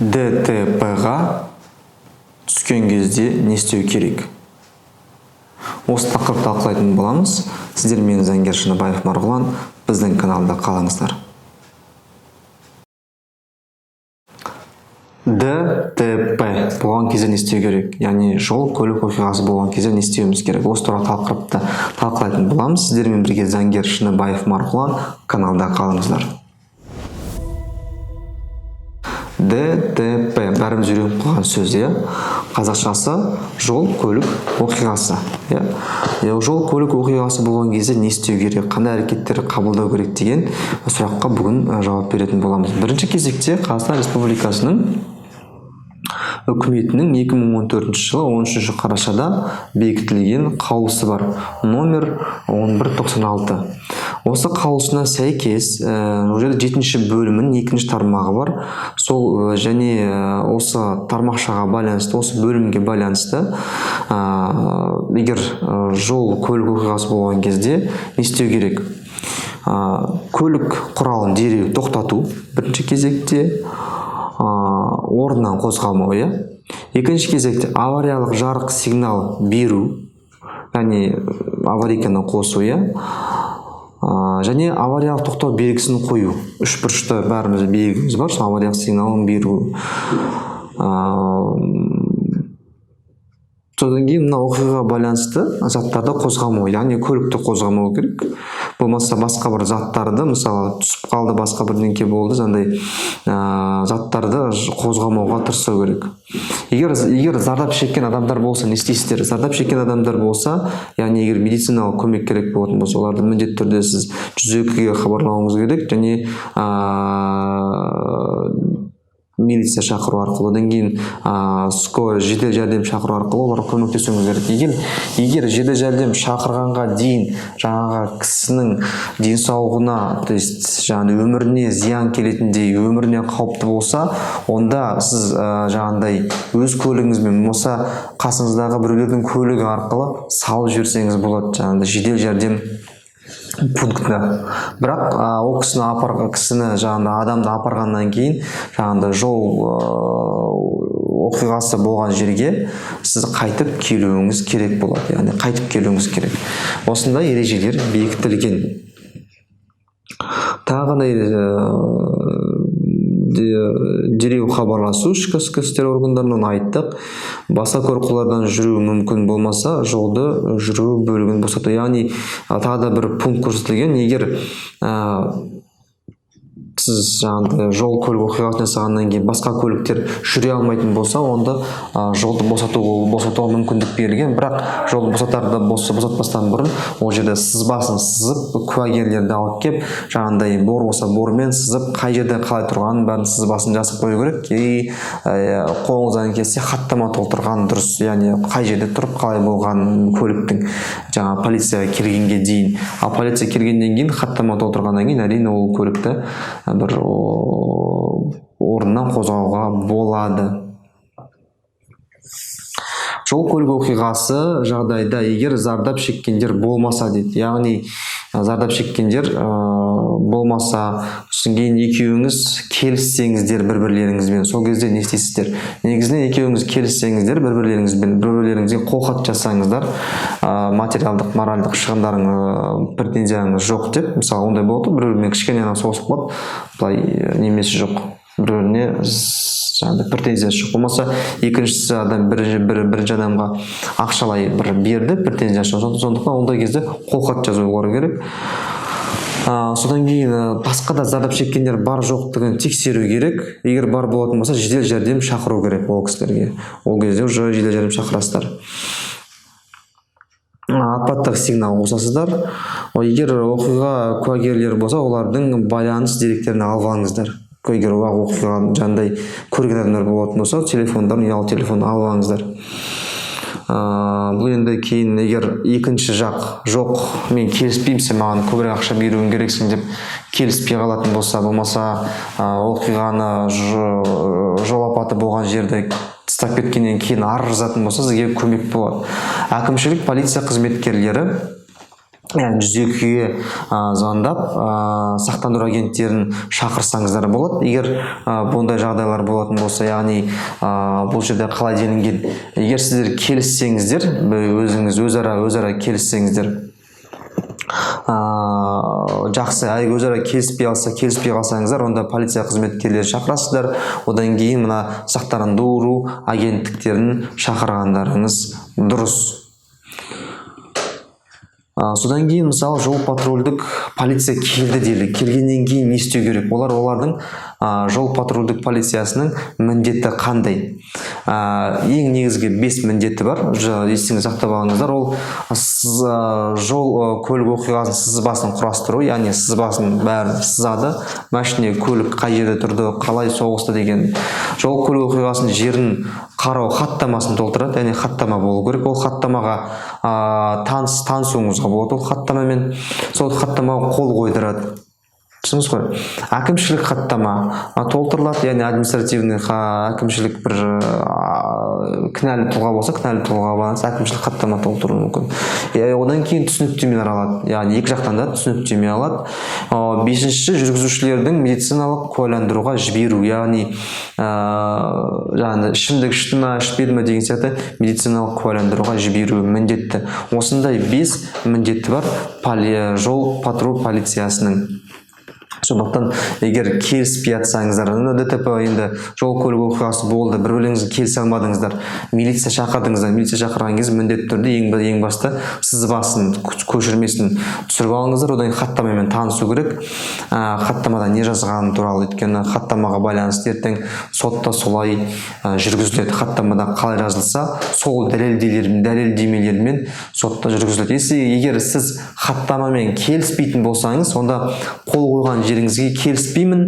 ДТП-ға түскен кезде не істеу керек? Осы тақырыпты талқылайтын боламыз. Сіздер мен заңгер Шыныбаев Марғұлан, біздің каналда қалыңыздар. ДТП болған кезде не істеу керек? Яғни жол көлік оқиғасы болған кезде не істеуіміз керек? Осы туралы тақырыпты талқылайтын боламыз. Сіздермен бірге заңгер Шыныбаев Марғұлан, каналда қалыңыздар. ДТП бәріміз үйреніп қалған сөз, қазақшасы жол көлік оқиғасы. Жол көлік оқиғасы болған кезде не істеу керек, қандай әрекеттер қабылдау керек деген сұраққа бүгін жауап беретін боламыз. Бірінші кезекте Қазақстан Республикасының үкіметінің 2014 жылы 13 қарашада бекітілген қаулысы бар, номер 1196. Осы қаулысына сәйкес, 7-ші бөлімінің 2-ші тармағы бар. Сол және осы тармақшаға байланысты, осы бөлімге байланысты, егер жол көлік оқиғасы болған кезде не істеу керек? Көлік құралын дереу тоқтату, бірінші кезекте, орнынан қозғалмау, екінші кезекте авариялық жарық сигнал беру, яғни аварийканы қосу, және авариялық тоқтау белгісін қою. Үш бұрышты бәрімізде белгіміз бар, сол авариялық сигналын беру. Содан кейін мына оқиғаға байланысты заттарды қозғамау, яғни көлікті қозғамау керек. Болмаса басқа бір заттарды, мысалы түсіп қалды, басқа бірдеңке болды, сондай заттарды қозғамауға тырысу керек. Егер зардап шеккен адамдар болса, не істейсіздер? Зардап шеккен адамдар болса, яғни егер медициналық көмек керек болатын болса, оларды міндетті түрде сіз 102-ге хабарлауыңыз керек, және милиция шақыру арқылы, одан кейін скорый жедел жәрдем шақыру арқылы оларға көмектесуіңіз керек. Егер жедел жәрдем шақырғанға дейін жаңағы кісінің денсаулығына, то есть өміріне зиян келетіндей, өміріне қауіпті болса, онда сіз жаңағындай өз көлігіңізбен, болмаса қасыңыздағы біреулердің көлігі арқылы салып жіберсеңіз болады, жаңағындай жедел жәрдем пунктіне. Бірақ ол кісіні адамды апарғаннан кейін жаңағындай жол оқиғасы болған жерге сіз қайтып келуіңіз керек болады, яғни қайтып келуіңіз керек. Осындай ережелер бекітілген. Тағы дереу хабарласу ішкі істер органдарынан айттық. Басқа көліктерден жүру мүмкін болмаса, жолды жүру бөлігін босату. Яғни тағы да бір пункт көрсетілген. Егер сіз жол көлік оқиғасын жасағаннан кейін басқа көліктер жүре алмайтын болса, онда жолды босатуға мүмкіндік берілген. Бірақ жолды босатпастан бұрын ол жерде сызбасын сызып, куәгерлерді алып кеп, жаңағындай бор болса бормен сызып, қай жерде қалай тұрғанын бәрін сызбасын жазып қою керек. Қолыңыздан келсе хаттама толтырған дұрыс, яғни қай жерде тұрып, қалай болған көліктің жаңа полицияға келгенге дейін. Ал полиция келгеннен кейін хаттама толтырғаннан кейін әрине ол көлікті бір орнынан қозғауға болады. Жол көлік оқиғасы жағдайда егер зардап шеккендер болмаса дейді. Яғни зардап шеккендер болмаса, сосын кейін екеуіңіз келіссеңіздер бір-бірлеріңізбен, сол кезде не істейсіздер? Негізінен екеуіңіз келіссеңіздер бір-бірлеріңізбен, бір-бірлеріңізге қолхат жасаңыздар, материалдық, моральдық шығындарың, претензияңыз жоқ деп, мысалы ондай болды, бір-бірімен кішкене соғысып қалып, былай немесі жоқ, бір-біріне претензиясы жоқ. Болмаса екіншісі адам бірінші адамға ақшалай берді, претензиясы жоқ. Сондықтан ондай кезде қолхат жазулары керек. Содан кейін басқа да зардап шеккендер бар жоқтығын тексеру керек. Егер бар болатын болса, жедел жәрдем шақыру керек ол кісілерге. Ол кезде уже жедел жәрдем шақырасыздар. Апаттық сигнал қосасыздар. Егер оқиға куәгерлері болса, олардың байланыс деректерін алып алыңыздар. Егер оқиғаны жандай көрген адамдар болатын болса, телефондарын, ұялы телефонды алып алыңыздар. Бұл енді кейін егер екінші жақ жоқ, мен келіспеймін, сен маған көбірек ақша беруің керексің деп келіспей қалатын болса, болмаса оқиғаны жол апаты болған жерде тастап кеткеннен кейін арыз жазатын болса, сізге көмек болады. Әкімшілік полиция қызметкерлері 102-ге звондап сақтандыру агенттерін шақырсаңыздар болады. Егер бұндай жағдайлар болатын болса, яғни бұл жерде қалай делінген, егер сіздер келіссеңіздер, өзара келіссеңіздер, жақсы, өзара келіспей қалсаңыздар, онда полиция қызметкерлері шақырасыздар. Одан кейін мына сақтандыру агенттіктерін шақырғандарыңыз дұрыс. Содан кейін мысалы жол патрульдік полиция келді делік. Келгеннен кейін не істеу керек? Олардың жол патрульдік полициясының міндеті қандай? Ең негізгі 5 міндеті бар. Есіңізде сақтап алыңыздар. Ол жол көлік оқиғасының сызбасын құрастыру, яғни сызбасын бәрін сызады. Машина, көлік қай жерде тұрды, қалай соғысты деген. Жол көлік оқиғасының жерін қарау хаттамасын толтырады, яғни хаттама болу керек. Ол хаттамаға танысуыңызға болады. Ол хаттамамен сол хаттамаға қол қойдырады. Түсіңіз ғой. Әкімшілік хаттама толтырылады, яғни административный әкімшілік бір кінәлі тұлға болса, кінәлі тұлғаға байланысты әкімшілік хаттама толтыру мүмкін. Одан кейін түсініктемелер алады, яғни екі жақтан да түсініктеме алады. 5-ші жүргізушілердің медициналық куәландыруға жіберу, яғни ішімдік ішті ме, ішпеді ме деген сияқты медициналық куәландыруға жіберу міндетті. Осындай 5 міндеті бар жол патруль полициясының. Сондықтан егер келіспей жатсаңыздар, ДТП енді жол көлік оқиғасы болды, бір-біріңізге келісе алмадыңыздар, милиция шақырдыңыздар. Милиция шақырған кезде міндетті түрде ең басты сызбасын, көшірмесін түсіріп алыңыздар. Одан хаттамамен танысу керек. Хаттамада не жазғаны туралы, өйткені хаттамаға байланысты ертең сотта солай жүргізіледі. Хаттамада қалай жазылса, сол дәлелдемелермен сотта жүргізіледі. Егер сіз хаттамамен келіспейтін болсаңыз, онда қол қойған жеріңізге келіспеймін,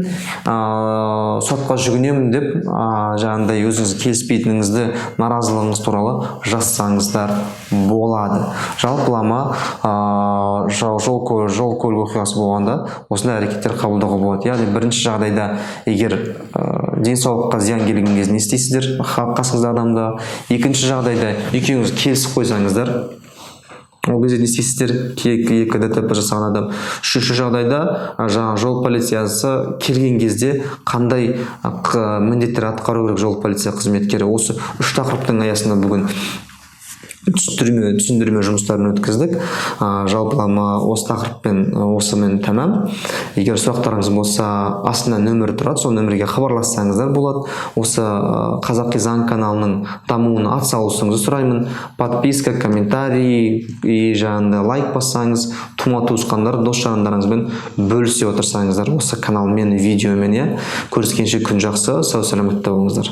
сотқа жүгінемін деп, жаңағыдай өзіңіз келіспейтініңізді, наразылығыңыз туралы жазсаңыздар болады. Жалпылама жол көлік оқиғасы болғанда осындай әрекеттер қабылдауға болады. Яғни бірінші жағдайда егер денсаулыққа зиян келген кезде не істейсіздер қасыңызда адамда. Екінші жағдайда екеуіңіз келісіп қойсаңыздар, ол кезде не істейсіздер? Екі ДТП жасаған адам. Үшінші жағдайда жаңа жол полициясы келген кезде қандай міндеттер атқару керек жол полиция қызметкері? Осы 3 тақырыптың аясында бүгін түсіндірме жұмыстарын өткіздік. Жалпылама осы тақырыппен осымен тәмам. Егер сұрақтарыңыз болса, астында нөмір тұрады, сол нөмірге хабарлассаңыздар болады. Осы Қазақи заң каналының дамуына атсалысуыңызды сұраймын. Подписка, комментарий и жаңағыдай лайк бассаңыз, тума-туысқандар, дос-жарандарыңызбен бөлісе отырсаңыздар осы каналмен, видеомен. Көріскенше күн жақсы, сау саламатта болыңыздар.